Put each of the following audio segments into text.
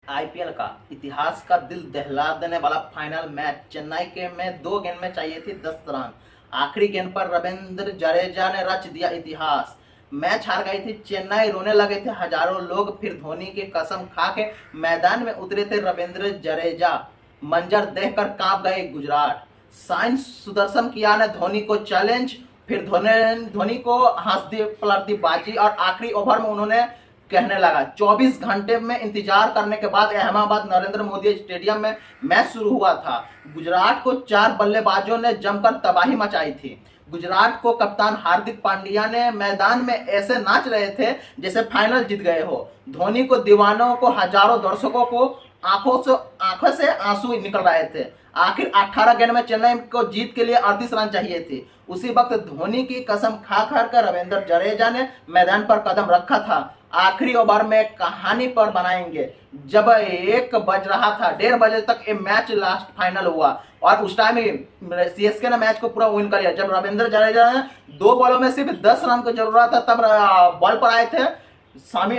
IPL का इतिहास का दिल दहला देने वाला फाइनल मैच चेन्नई के में 2 गेंद में चाहिए थी 10 रन। आखिरी गेंद पर रविंद्र जडेजा ने रच दिया इतिहास। मैच हार गई थी चेन्नई, रोने लगे थे हजारों लोग। फिर धोनी की कसम खा के मैदान में उतरे थे रविंद्र जडेजा। मंजर देखकर कांप गए गुजरात। साइन सुदर्शन किया ने धोनी को चैलेंज। फिर धोनी को हंसती पलटती बाजी और आखिरी ओवर में उन्होंने कहने लगा। 24 घंटे में इंतजार करने के बाद अहमदाबाद नरेंद्र मोदी स्टेडियम में मैच शुरू हुआ था। गुजरात को 4 बल्लेबाजों ने जमकर तबाही मचाई थी। गुजरात को कप्तान हार्दिक पांड्या ने मैदान में ऐसे नाच रहे थे जैसे फाइनल जीत गए हो। धोनी को दीवानों को हजारों दर्शकों को आंखों से आंसू निकल रहे थे। आखिर 18 गेंद में चेन्नई को जीत के लिए 38 रन चाहिए थी। उसी वक्त धोनी की कसम खा कर रविंद्र जडेजा ने मैदान पर कदम रखा था। आखिरी ओवर में कहानी पर बनाएंगे। जब 1 बज रहा था, 1:30 बजे तक ये मैच लास्ट फाइनल हुआ और उस टाइम सीएसके ने मैच को पूरा विन कर लिया। जब रविंद्र जडेजा ने 2 बॉलों में सिर्फ 10 रन की जरूरत था, तब बॉल पर आए थे सामी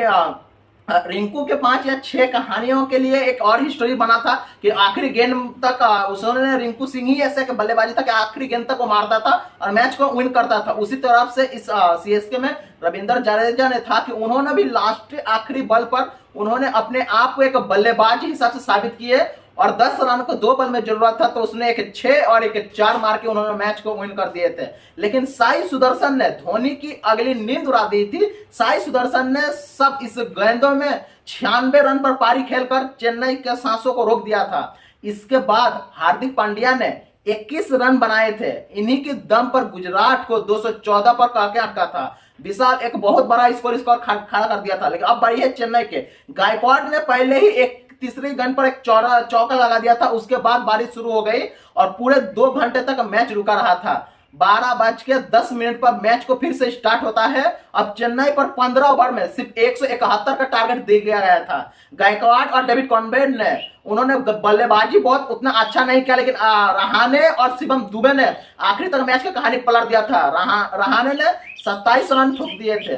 रिंकू के 5 या 6 कहानियों के लिए एक और हिस्ट्री बना था कि आखिरी गेंद तक उसने रिंकू सिंह ही ऐसे बल्लेबाजी था कि आखिरी गेंद तक वो मारता था और मैच को विन करता था। उसी तरफ से इस सीएसके में रविंद्र जडेजा ने था कि उन्होंने भी लास्ट आखिरी बॉल पर उन्होंने अपने आप को एक बल्लेबाज हिसाब से साबित किए और 10 रन को 2 बॉल में जरूरत था तो उसने एक 6 और एक 4 मार के उन्होंने मैच को विन कर दिए थे। लेकिन साई सुदर्शन ने धोनी की अगली नींद उड़ा दी थी। साई सुदर्शन ने सब इस गेंदों में 96 रन पर पारी खेलकर चेन्नई के सांसों को रोक दिया था। इसके बाद हार्दिक पांड्या ने 21 रन बनाए थे। इन्हीं के दम पर गुजरात को 214 पर काके अटका था। विशाल एक बहुत बड़ा स्कोर खड़ा कर दिया था। लेकिन अब बारी है चेन्नई के। गायकवाड़ ने पहले ही एक तीसरी गेंद पर एक चौका लगा दिया था। उसके बाद बारिश शुरू हो गई और पूरे 2 घंटे तक मैच रुका रहा था। 12:10 पर मैच को फिर से स्टार्ट होता है। अब चेन्नई पर 15 ओवर में सिर्फ 171 का टारगेट दे दिया गया था। गायकवाड़ और डेविड कॉनवेंट ने उन्होंने बल्लेबाजी बहुत उतना अच्छा नहीं किया, लेकिन रहाणे और शिवम दुबे ने आखिरी तक मैच की कहानी पलट दिया था। रहाणे ने 27 रन ठोक दिए थे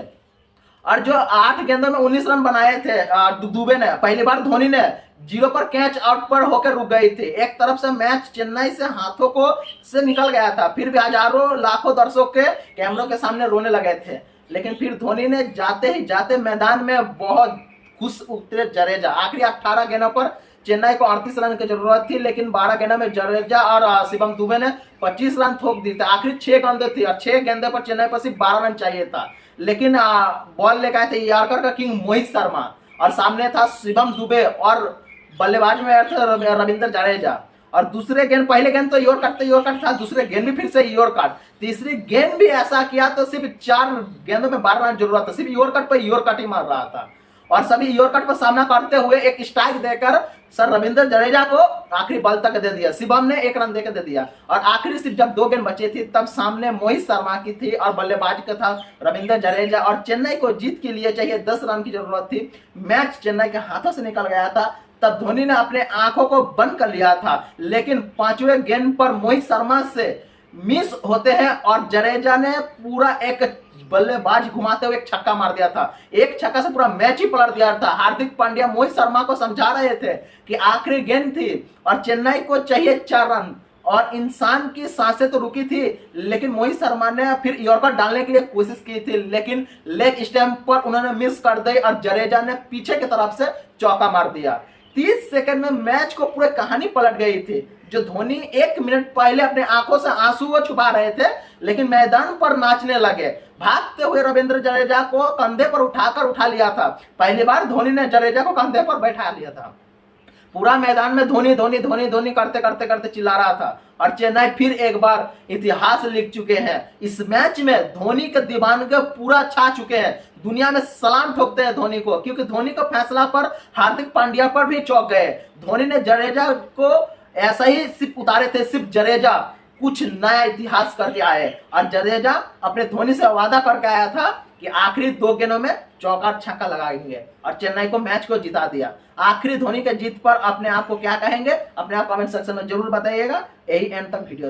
और जो 8 गेंदों में 19 रन बनाए थे दुबे ने। पहली बार धोनी ने 0 पर कैच आउट पर होकर रुक गई थी। एक तरफ से मैच चेन्नई से हाथों को से निकल गया था। फिर भी हजारों लाखों दर्शक के कैमरों के सामने रोने लगे थे। लेकिन फिर धोनी ने जाते ही जाते मैदान में बहुत खुश उतरे जडेजा। आखिरी 18 गेंदों पर चेन्नई को 38 रन की जरूरत थी, लेकिन 12 गेंदों में जडेजा और शिवम दुबे ने 25 रन ठोक दी थी। आखिरी 6 गेंदें थी और 6 गेंदों पर चेन्नई पर सिर्फ 12 रन चाहिए था। लेकिन बॉल लेकर आए थे यॉर्कर का किंग मोहित शर्मा और सामने था शिवम दुबे और बल्लेबाज में रविंद्र जडेजा। और दूसरे गेंद, पहले गेंद तो यॉर्कर था, दूसरे गेंद भी फिर से यॉर्कर। तीसरी गेंद भी ऐसा किया तो सिर्फ 4 गेंदों में 12 रन जरूरत था। सिर्फ यॉर्कर ही मार रहा था और सभी यॉर्कर पर सामना करते हुए एक स्ट्राइक देकर सर रविंद्र जडेजा को आखिरी बॉल तक दे दिया। शिवम ने 1 रन देकर दे दिया और आखिरी सिर्फ जब 2 गेंद बचे थी तब सामने मोहित शर्मा की थी और बल्लेबाज का था रविंद्र जडेजा और चेन्नई को जीत के लिए चाहिए 10 रन की जरूरत थी। मैच चेन्नई के हाथों से निकल गया था। तब धोनी ने अपने आंखों को बंद कर लिया था, लेकिन 5वें गेंद पर मोहित शर्मा से मिस होते हैं और जडेजा ने पूरा एक बल्लेबाज घुमाते हुए एक छक्का मार दिया था। एक छक्का से पूरा मैच ही पलट दिया था। हार्दिक पांड्या मोहित शर्मा को समझा रहे थे कि आखिरी गेंद थी और चेन्नई को चाहिए 4 रन और इंसान की सांसें तो रुकी थी, लेकिन मोहित शर्मा ने फिर यॉर्कर डालने के लिए कोशिश की थी, लेकिन लेग स्टंप पर उन्होंने मिस कर दी और जडेजा ने पीछे की तरफ से चौका मार दिया। 30 सेकंड में मैच को पूरी कहानी पलट गई थी। जो धोनी 1 मिनट पहले अपने आंखों से आंसू छुपा रहे थे, लेकिन मैदान पर नाचने लगे। भागते हुए रविंद्र जडेजा को कंधे पर उठा लिया था। पहली बार धोनी ने जडेजा को कंधे पर बैठा लिया था। पूरा मैदान में धोनी धोनी धोनी धोनी करते चिल्ला रहा था और चेन्नई फिर एक बार इतिहास लिख चुके हैं। इस मैच में धोनी के दीवानगे पूरा छा चुके हैं। दुनिया में सलाम ठोकते हैं धोनी को, क्योंकि धोनी का फैसला पर हार्दिक पांड्या पर भी चौंक गए। धोनी ने जडेजा को ऐसा ही सिर्फ उतारे थे, सिर्फ जडेजा कुछ नया इतिहास करके आए और जडेजा अपने धोनी से वादा करके आया था कि आखिरी 2 गेंदों में चौका छक्का लगाएंगे और चेन्नई को मैच को जिता दिया। आखिरी धोनी के जीत पर अपने आप को क्या कहेंगे, अपने आप कमेंट सेक्शन में जरूर बताइएगा। यही एंड तक वीडियो